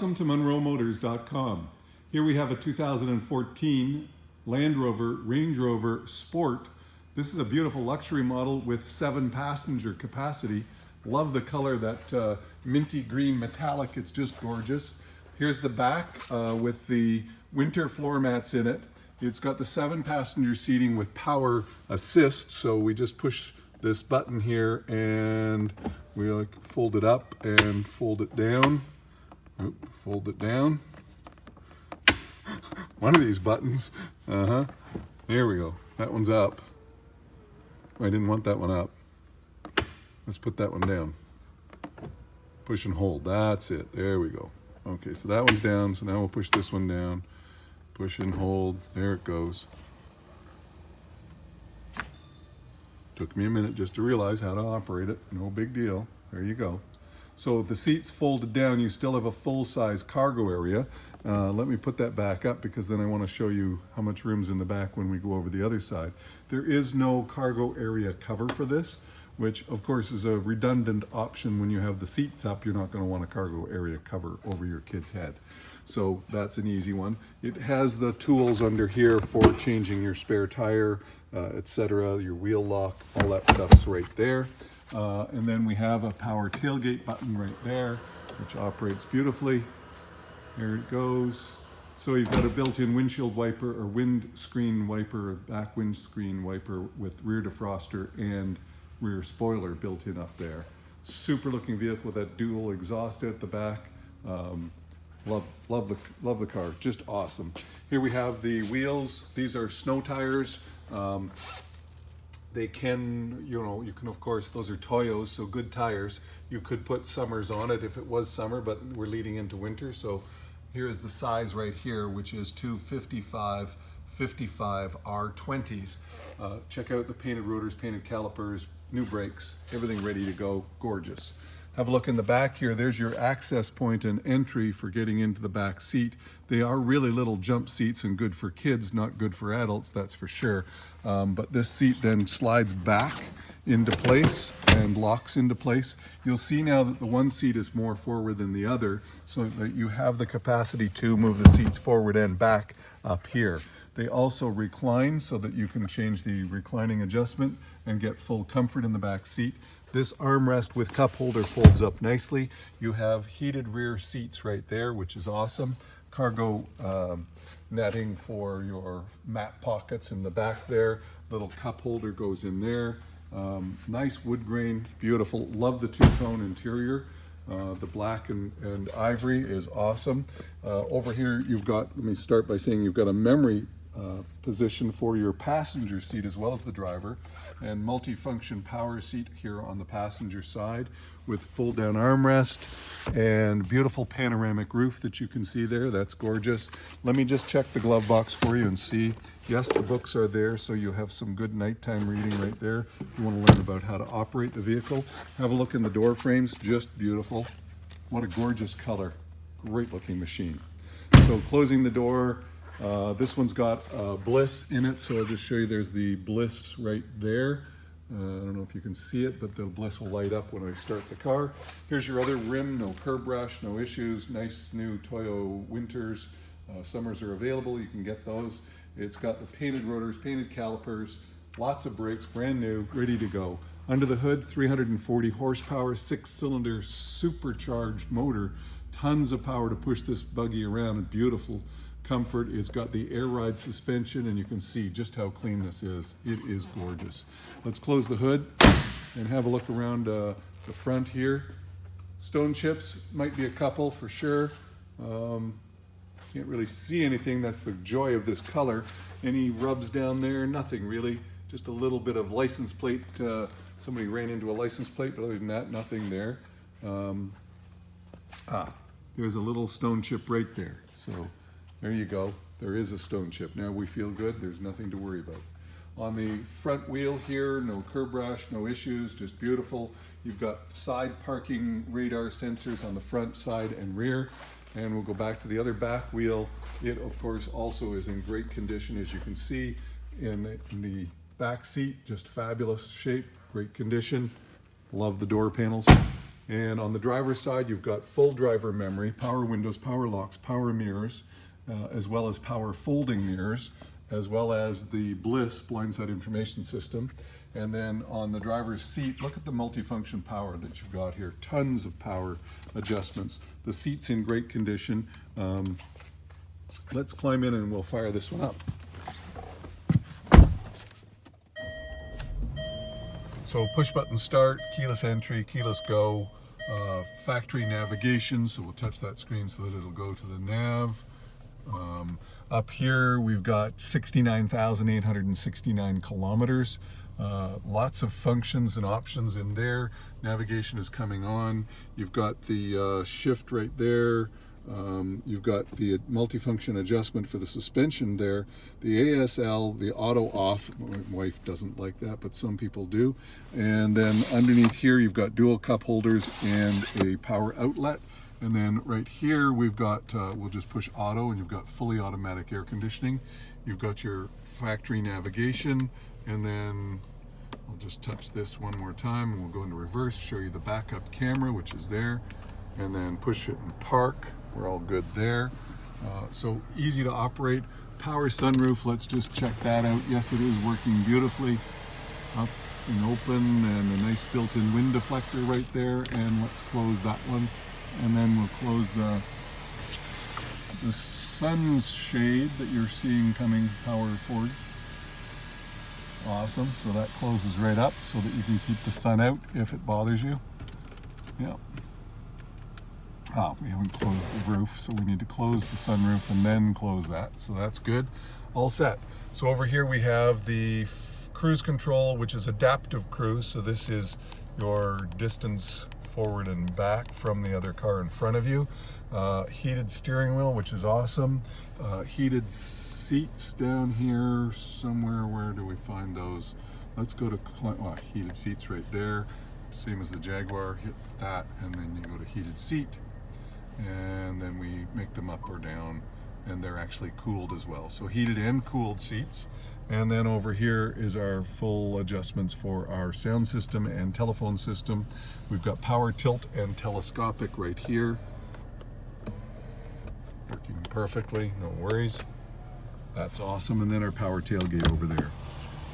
Welcome to MunroMotors.com. Here we have a 2014 Land Rover Range Rover Sport. This is a beautiful luxury model with 7 passenger capacity. Love the color, that minty green metallic, it's just gorgeous. Here's the back with the winter floor mats in it. It's got the 7 passenger seating with power assist, so we just push this button here and we'll fold it up and fold it down. Fold it down. One of these buttons. There we go. That one's up. I didn't want that one up. Let's put that one down. Push and hold. That's it. There we go. Okay, so that one's down. So now we'll push this one down. Push and hold. There it goes. Took me a minute just to realize how to operate it. No big deal. There you go. So if the seat's folded down, you still have a full-size cargo area. Let me put that back up because then I want to show you how much room's in the back when we go over the other side. There is no cargo area cover for this, which of course is a redundant option. When you have the seats up, you're not going to want a cargo area cover over your kid's head. So that's an easy one. It has the tools under here for changing your spare tire, etc., your wheel lock, all that stuff's right there. And then we have a power tailgate button right there, which operates beautifully. There it goes. So you've got a built-in windshield wiper or windscreen wiper, a back windscreen wiper with rear defroster and rear spoiler built in up there. Super looking vehicle with that dual exhaust at the back. Love the car, just awesome. Here we have the wheels. These are snow tires. They can, you can of course, those are Toyos, so good tires. You could put summers on it if it was summer, but we're leading into winter. So here's the size right here, which is 255 55 R20s. Check out the painted rotors, painted calipers, new brakes, everything ready to go, gorgeous. Have a look in the back here. There's your access point and entry for getting into the back seat. They are really little jump seats and good for kids, not good for adults, that's for sure. But this seat then slides back into place and locks into place. You'll see now that the one seat is more forward than the other, so that you have the capacity to move the seats forward and back up here. They also recline so that you can change the reclining adjustment and get full comfort in the back seat. This armrest with cup holder folds up nicely. You have heated rear seats right there, which is awesome. Cargo netting for your mat pockets in the back there. Little cup holder goes in there. Nice wood grain, beautiful. Love the two-tone interior. The black and ivory is awesome. Over here you've got, let me start by saying you've got a memory position for your passenger seat as well as the driver, and multi-function power seat here on the passenger side with fold down armrest and beautiful panoramic roof that you can see there. That's gorgeous. Let me just check the glove box for you and see. Yes, the books are there, so you have some good nighttime reading right there. You want to learn about how to operate the vehicle. Have a look in the door frames, just beautiful. What a gorgeous color. Great looking machine. So closing the door, this one's got BLIS in it, so I'll just show you. There's the BLIS right there. I don't know if you can see it, but the BLIS will light up when I start the car. Here's your other rim, no curb rash, no issues. Nice new Toyo winters. Summers are available, you can get those. It's got the painted rotors, painted calipers, lots of brakes, brand new, ready to go. Under the hood, 340 horsepower, 6-cylinder supercharged motor. Tons of power to push this buggy around, and beautiful comfort. It's got the air ride suspension, and you can see just how clean this is. It is gorgeous. Let's close the hood and have a look around the front here. Stone chips, might be a couple for sure. Can't really see anything. That's the joy of this color. Any rubs down there? Nothing really. Just a little bit of license plate. Somebody ran into a license plate, but other than that, nothing there. There's a little stone chip right there. So there you go. There is a stone chip. Now we feel good. There's nothing to worry about. On the front wheel here, no curb rash, no issues, just beautiful. You've got side parking radar sensors on the front, side, and rear. And we'll go back to the other back wheel. It, of course, also is in great condition, as you can see in the back seat. Just fabulous shape, great condition. Love the door panels. And on the driver's side, you've got full driver memory, power windows, power locks, power mirrors, as well as power folding mirrors, as well as the BLIS, blind side information system. And then on the driver's seat, look at the multifunction power that you've got here. Tons of power adjustments. The seat's in great condition. Let's climb in and we'll fire this one up. So push button start, keyless entry, keyless go, factory navigation. So we'll touch that screen so that it'll go to the nav. Up here we've got 69,869 kilometers. Lots of functions and options in there. Navigation is coming on. You've got the shift right there. You've got the multifunction adjustment for the suspension there. The ASL, the auto off. My wife doesn't like that, but some people do. And then underneath here you've got dual cup holders and a power outlet. And then right here we've got, we'll just push auto, and you've got fully automatic air conditioning. You've got your factory navigation, and then I'll just touch this one more time and we'll go into reverse, show you the backup camera, which is there, and then push it and park. We're all good there. So easy to operate. Power sunroof, let's just check that out. Yes, it is working beautifully. Up and open, and a nice built-in wind deflector right there. And let's close that one. And then we'll close the sun's shade that you're seeing coming power forward. Awesome, so that closes right up so that you can keep the sun out if it bothers you. Yep. We haven't closed the roof, so we need to close the sunroof and then close that. So that's good. All set. So over here we have the cruise control, which is adaptive cruise. So this is your distance forward and back from the other car in front of you. Heated steering wheel, which is awesome. Heated seats down here somewhere. Where do we find those? Let's go to heated seats right there. Same as the Jaguar. Hit that, and then you go to heated seat. And then we make them up or down, and they're actually cooled as well. So heated and cooled seats. And then over here is our full adjustments for our sound system and telephone system. We've got power tilt and telescopic right here. Working perfectly, no worries. That's awesome. And then our power tailgate over there.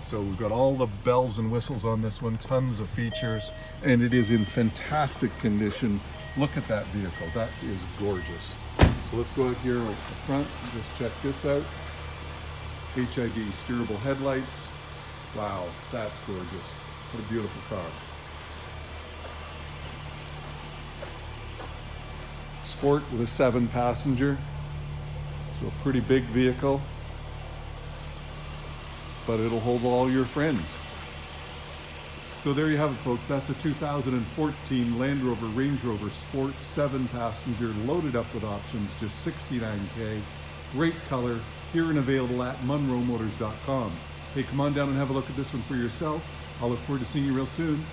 So we've got all the bells and whistles on this one, tons of features, and it is in fantastic condition. Look at that vehicle, that is gorgeous. So let's go out here at the front and just check this out. HID steerable headlights. Wow, that's gorgeous. What a beautiful car. Sport with a 7-passenger. So a pretty big vehicle, but it'll hold all your friends. So there you have it, folks. That's a 2014 Land Rover Range Rover Sport 7-passenger, loaded up with options, just $69K. Great color, here and available at munromotors.com. Hey, come on down and have a look at this one for yourself. I'll look forward to seeing you real soon.